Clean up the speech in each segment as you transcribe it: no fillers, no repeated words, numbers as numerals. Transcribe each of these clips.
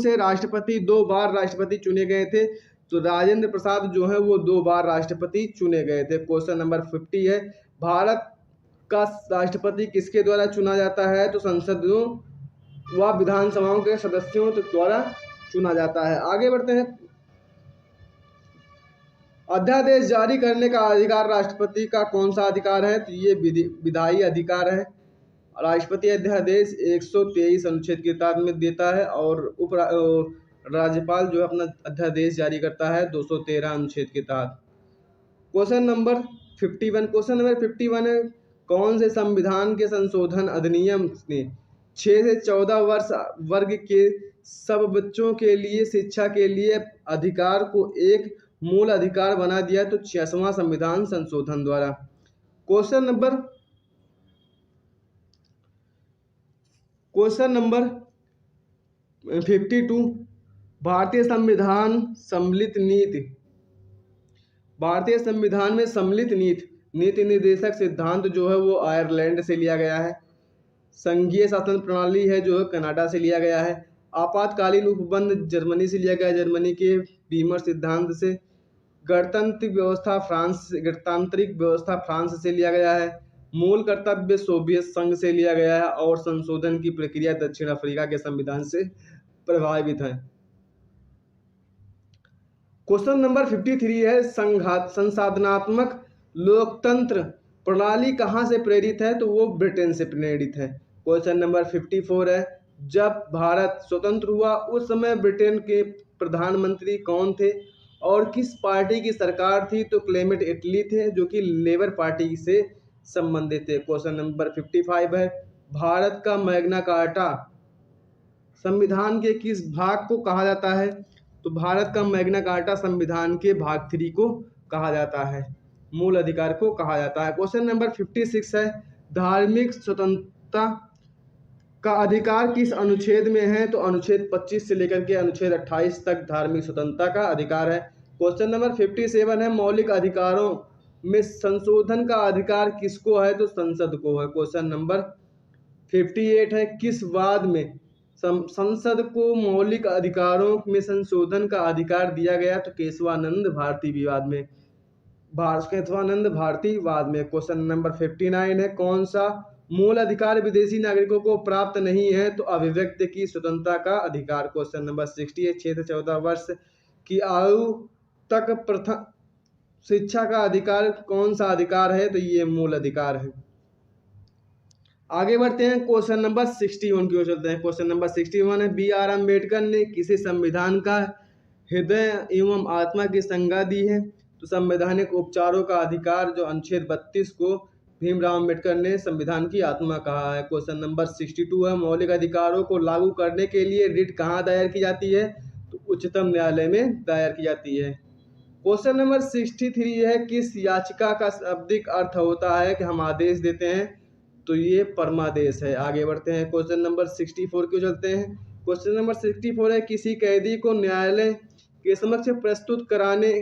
से राष्ट्रपति 2 बार राष्ट्रपति चुने गए थे? तो राजेंद्र प्रसाद जो है वो 2 बार राष्ट्रपति चुने गए थे। क्वेश्चन नंबर 50 है, भारत का राष्ट्रपति किसके द्वारा चुना जाता है? तो संसदों व विधानसभाओं के सदस्यों द्वारा चुना जाता है। आगे बढ़ते हैं। अध्यादेश जारी करने का अधिकार राष्ट्रपति का कौन सा अधिकार है? तो ये विधायी अधिकार है। राष्ट्रपति अध्यादेश 123 अनुच्छेद के तहत में देता है और राज्यपाल जो है अपना अध्यादेश जारी करता है 213 अनुच्छेद के तहत। क्वेश्चन नंबर 51 है, कौन से संविधान के संशोधन अधिनियम ने 6 से 14 वर्ग के सब बच्चों के लिए शिक्षा के लिए अधिकार को एक मूल अधिकार बना दिया? तो 66वां संविधान संशोधन द्वारा। क्वेश्चन नंबर 52, भारतीय संविधान में सम्मिलित नीति निर्देशक सिद्धांत जो है वो आयरलैंड से लिया गया है। संघीय शासन प्रणाली है जो है कनाडा से लिया गया है। आपातकालीन उपबंध जर्मनी से लिया गया है, जर्मनी के बीमर सिद्धांत से। गणतांत्रिक व्यवस्था फ्रांस से लिया गया है। मूल कर्तव्य सोवियत संघ से लिया गया है और संशोधन की प्रक्रिया दक्षिण अफ्रीका के संविधान से प्रभावित है। क्वेश्चन नंबर 53 है, संसाधनात्मक लोकतंत्र प्रणाली कहाँ से प्रेरित है? तो वो ब्रिटेन से प्रेरित है। क्वेश्चन नंबर 54 है, जब भारत स्वतंत्र हुआ उस समय ब्रिटेन के प्रधानमंत्री कौन थे और किस पार्टी की सरकार थी? तो क्लेमेंट एटली थे जो कि लेबर पार्टी से संबंधित थे। क्वेश्चन नंबर 55 है, भारत का मैग्ना कार्टा संविधान के किस भाग को कहा जाता है? तो भारत का मैग्ना कार्टा संविधान के भाग 3 को कहा जाता है, मूल अधिकार को कहा जाता है। क्वेश्चन नंबर 56 है, धार्मिक स्वतंत्रता का अधिकार किस अनुच्छेद में है? तो अनुच्छेद 25 से लेकर के अनुच्छेद 28 तक धार्मिक स्वतंत्रता का अधिकार है। क्वेश्चन नंबर 57 है, मौलिक अधिकारों में संशोधन का अधिकार किसको है? तो संसद को है। क्वेश्चन नंबर 58 है, किस वाद में संसद को मौलिक अधिकारों में संशोधन का अधिकार दिया गया? तो केशवानंद भारती वाद में। क्वेश्चन नंबर 59 है, कौन सा मूल अधिकार विदेशी नागरिकों को प्राप्त नहीं है? तो अभिव्यक्ति की स्वतंत्रता का अधिकार। क्वेश्चन नंबर 60 है, 6 से 14 वर्ष की आयु तक प्रथम शिक्षा का अधिकार कौन सा अधिकार है? तो ये मूल अधिकार है। आगे बढ़ते हैं, क्वेश्चन नंबर 61 की ओर चलते हैं। क्वेश्चन नंबर 61 है, BR अम्बेडकर ने किसी संविधान का हृदय एवं आत्मा की संज्ञा दी है? तो संवैधानिक उपचारों का अधिकार जो अनुच्छेद 32 को भीमराव अम्बेडकर ने संविधान की आत्मा कहा है। क्वेश्चन नंबर 62 है, मौलिक अधिकारों को लागू करने के लिए रिट कहाँ दायर की जाती है? तो उच्चतम न्यायालय में दायर की जाती है। क्वेश्चन नंबर 63 है, किस याचिका का शाब्दिक अर्थ होता है कि हम आदेश देते हैं? तो ये परमादेश है। आगे बढ़ते हैं, क्वेश्चन नंबर 64 क्यों चलते हैं। क्वेश्चन नंबर 64 है, किसी कैदी को न्यायालय के समक्ष प्रस्तुत कराने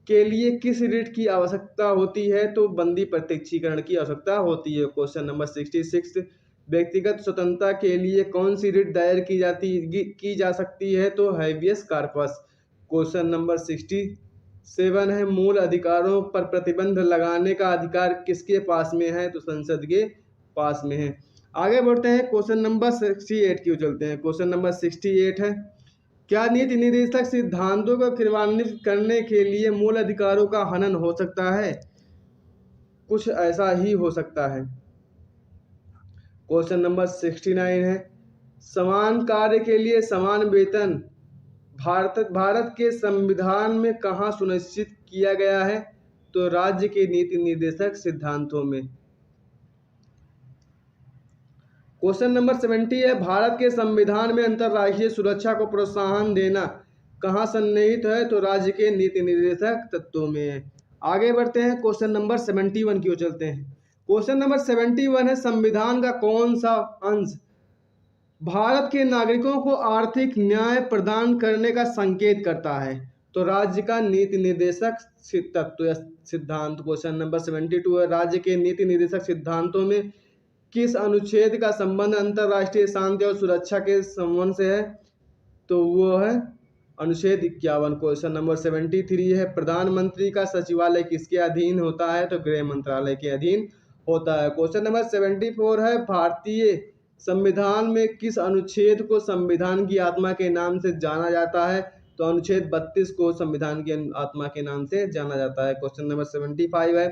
के लिए किस रिट की आवश्यकता होती है? तो बंदी प्रत्यक्षीकरण की आवश्यकता होती है। क्वेश्चन नंबर 66, व्यक्तिगत स्वतंत्रता के लिए कौन सी रिट दायर की जा सकती है? तो हैबियस कॉर्पस। क्वेश्चन नंबर 67 है, मूल अधिकारों पर प्रतिबंध लगाने का अधिकार किसके पास में है? तो संसद के पास में है। आगे बढ़ते हैं, क्वेश्चन नंबर 68 की ओर चलते हैं। क्वेश्चन नंबर 68 है, क्या नीति निर्देशक सिद्धांतों को क्रियान्वित करने के लिए मूल अधिकारों का हनन हो सकता है? कुछ ऐसा ही हो सकता है। क्वेश्चन नंबर 69 है, समान कार्य के लिए समान वेतन भारत के संविधान में कहाँ सुनिश्चित किया गया है? तो राज्य के नीति निर्देशक सिद्धांतों में। क्वेश्चन नंबर 70 है, भारत के संविधान में अंतर्राष्ट्रीय सुरक्षा को प्रोत्साहन देना कहाँ सन्निहित है? तो राज्य के नीति निर्देशक तत्वों में है। आगे बढ़ते हैं, क्वेश्चन नंबर 71 की ओर चलते हैं। क्वेश्चन नंबर 71 है, संविधान का कौन सा अंश भारत के नागरिकों को आर्थिक न्याय प्रदान करने का संकेत करता है? तो राज्य का नीति निर्देशक तत्व या सिद्धांत। क्वेश्चन नंबर 72 है, राज्य के नीति निर्देशक सिद्धांतों में किस अनुच्छेद का संबंध अंतर्राष्ट्रीय शांति और सुरक्षा के संबंध से है? तो वो है अनुच्छेद 51। क्वेश्चन नंबर 73 है प्रधानमंत्री का सचिवालय किसके अधीन होता है? तो गृह मंत्रालय के अधीन होता है। क्वेश्चन नंबर 74 है भारतीय संविधान में किस अनुच्छेद को संविधान की आत्मा के नाम से जाना जाता है? तो अनुच्छेद 32 को संविधान की आत्मा के नाम से जाना जाता है। क्वेश्चन नंबर 75 है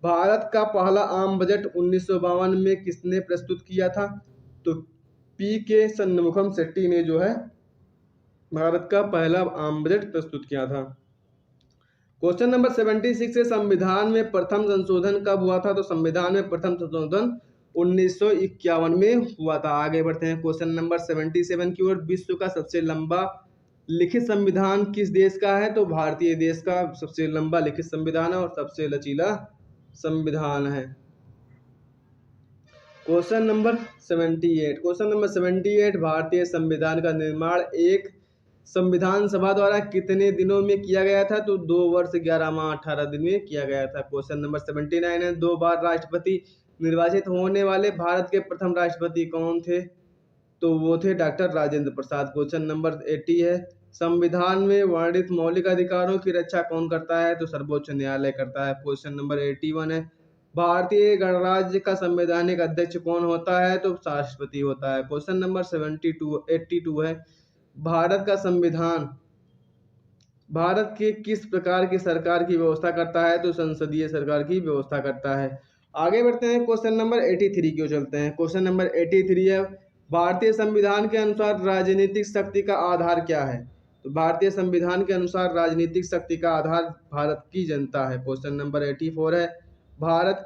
भारत का पहला आम बजट 1952 में किसने प्रस्तुत किया था? तो पी.के. शनमुगम शेट्टी ने जो है भारत का पहला आम बजट प्रस्तुत किया था। क्वेश्चन नंबर 76 है संविधान में प्रथम संशोधन कब हुआ था? तो संविधान में प्रथम संशोधन 1951 में हुआ था। आगे बढ़ते हैं क्वेश्चन नंबर 77 की ओर। विश्व का सबसे लंबा लिखित संविधान किस देश का है? तो भारतीय देश का सबसे लंबा लिखित संविधान है और सबसे लचीला संविधान है। क्वेश्चन नंबर 78 भारतीय संविधान का निर्माण एक संविधान सभा द्वारा कितने दिनों में किया गया था? तो 2 वर्ष 11 माह 18 दिन में किया गया था। क्वेश्चन नंबर 79 है 2 बार राष्ट्रपति निर्वाचित होने वाले भारत के प्रथम राष्ट्रपति कौन थे? तो वो थे doctor Rajendra Prasad. Question number 80 है संविधान में वर्णित मौलिक अधिकारों की रक्षा कौन करता है? तो सर्वोच्च न्यायालय करता है। क्वेश्चन नंबर 81 है भारतीय गणराज्य का संवैधानिक अध्यक्ष कौन होता है? तो राष्ट्रपति होता है। क्वेश्चन नंबर 82 है भारत का संविधान भारत के किस प्रकार की सरकार की व्यवस्था करता है? तो संसदीय सरकार की व्यवस्था करता है। आगे बढ़ते हैं क्वेश्चन नंबर 83 की ओर चलते हैं। क्वेश्चन नंबर 83 है भारतीय संविधान के अनुसार राजनीतिक शक्ति का आधार क्या है? तो भारतीय संविधान के अनुसार राजनीतिक शक्ति का आधार भारत की जनता है। क्वेश्चन नंबर 84 है भारत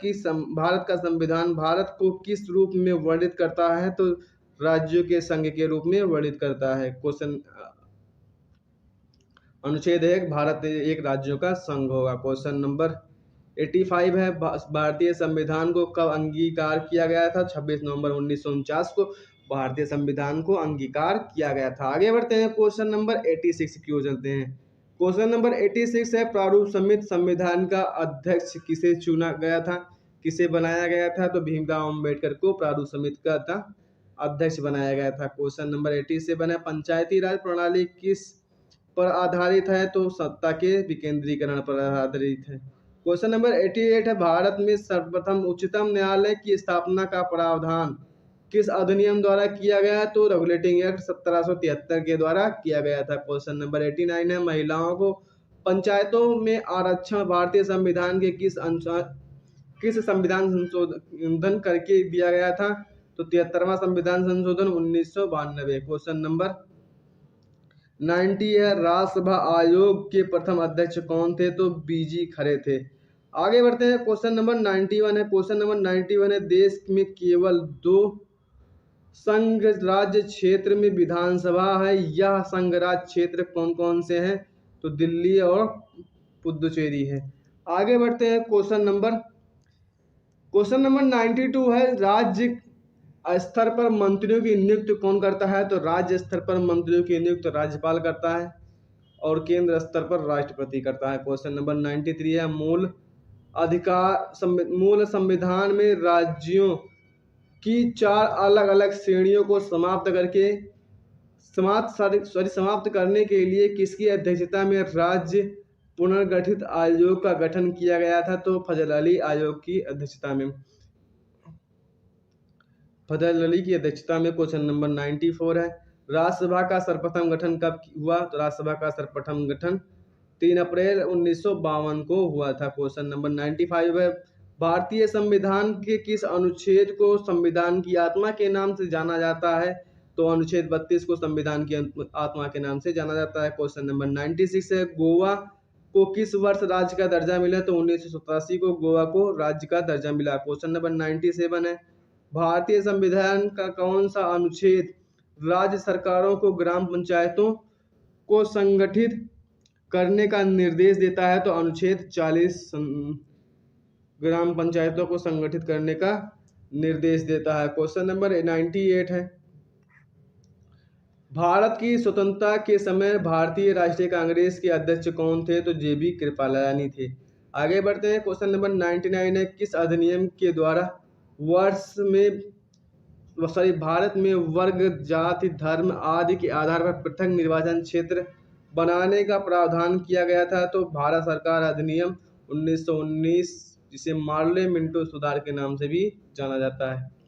का संविधान भारत को किस रूप में वर्णित करता है? तो राज्यों के संघ के रूप में वर्णित करता है। क्वेश्चन अनुच्छेद 1 भारत एक राज्यों का संघ होगा। क्वेश्चन नंबर 85 है भारतीय संविधान को कब अंगीकार किया गया था? 26 नवंबर 1949 को भारतीय संविधान को अंगीकार किया गया था। आगे बढ़ते हैं क्वेश्चन नंबर 86 की ओर चलते हैं। क्वेश्चन नंबर 86 है प्रारूप समिति संविधान का अध्यक्ष किसे चुना गया था? किसे बनाया गया था? तो भीमराव अंबेडकर को प्रारूप समिति का अध्यक्ष बनाया गया था। क्वेश्चन नंबर 87 है पंचायती राज प्रणाली किस पर आधारित है? तो सत्ता के विकेंद्रीकरण पर आधारित है। क्वेश्चन नंबर 88 है भारत में सर्वप्रथम उच्चतम न्यायालय की स्थापना का प्रावधान किस अधिनियम द्वारा किया गया? तो रेगुलेटिंग एक्ट 1773 के द्वारा किया गया था। क्वेश्चन नंबर 89 है महिलाओं को पंचायतों में आरक्षण भारतीय संविधान के किस संविधान संशोधन करके दिया गया था? तो 73वां संविधान संशोधन 1992। क्वेश्चन नंबर 90 है राज्यसभा आयोग के प्रथम अध्यक्ष कौन थे? तो बीजी खरे थे। आगे बढ़ते हैं क्वेश्चन नंबर 91 है। क्वेश्चन नंबर 91 है देश में केवल 2 संघ राज्य क्षेत्र में विधानसभा है। यह संघ राज्य क्षेत्र कौन कौन से हैं? तो दिल्ली और पुदुचेरी है। आगे बढ़ते हैं क्वेश्चन नंबर 92 है राज्य स्तर पर मंत्रियों की नियुक्ति कौन करता है? तो राज्य स्तर पर मंत्रियों की नियुक्ति राज्यपाल करता है और केंद्र स्तर पर राष्ट्रपति करता है। क्वेश्चन नंबर 93 है मूल संविधान में राज्यों की 4 अलग अलग श्रेणियों को समाप्त करने के लिए किसकी अध्यक्षता में राज्य पुनर्गठित आयोग का गठन किया गया था? तो फजल अली की अध्यक्षता में। क्वेश्चन नंबर 94 है राज्यसभा का सर्वप्रथम गठन कब हुआ? तो राज्यसभा का सर्वप्रथम गठन 3 अप्रैल 1952 को हुआ था। क्वेश्चन नंबर 95 है भारतीय संविधान के किस अनुच्छेद को संविधान की आत्मा के नाम से जाना जाता है? तो अनुच्छेद 32 को संविधान की आत्मा के नाम से जाना जाता है। क्वेश्चन नंबर 96 है गोवा को किस वर्ष राज्य का दर्जा मिला? तो 1987 को गोवा को राज्य का दर्जा मिला। क्वेश्चन नंबर 97 है भारतीय संविधान का कौन सा अनुच्छेद राज्य सरकारों को ग्राम पंचायतों को संगठित करने का निर्देश देता है? तो अनुच्छेद 40 ग्राम पंचायतों को संगठित करने का निर्देश देता है। क्वेश्चन नंबर 98 है भारत की स्वतंत्रता के समय भारतीय राष्ट्रीय कांग्रेस के अध्यक्ष कौन थे? तो JB कृपलानी थे। आगे बढ़ते हैं क्वेश्चन नंबर 99 है किस अधिनियम के द्वारा वर्ष में सॉरी भारत में वर्ग, जाति, धर्म आदि के आधार पर पृथक निर्वाचन क्षेत्र बनाने का प्रावधान किया गया था। तो भारत सरकार अधिनियम 1919, जिसे मार्ले मिंटो सुधार के नाम से भी जाना जाता है।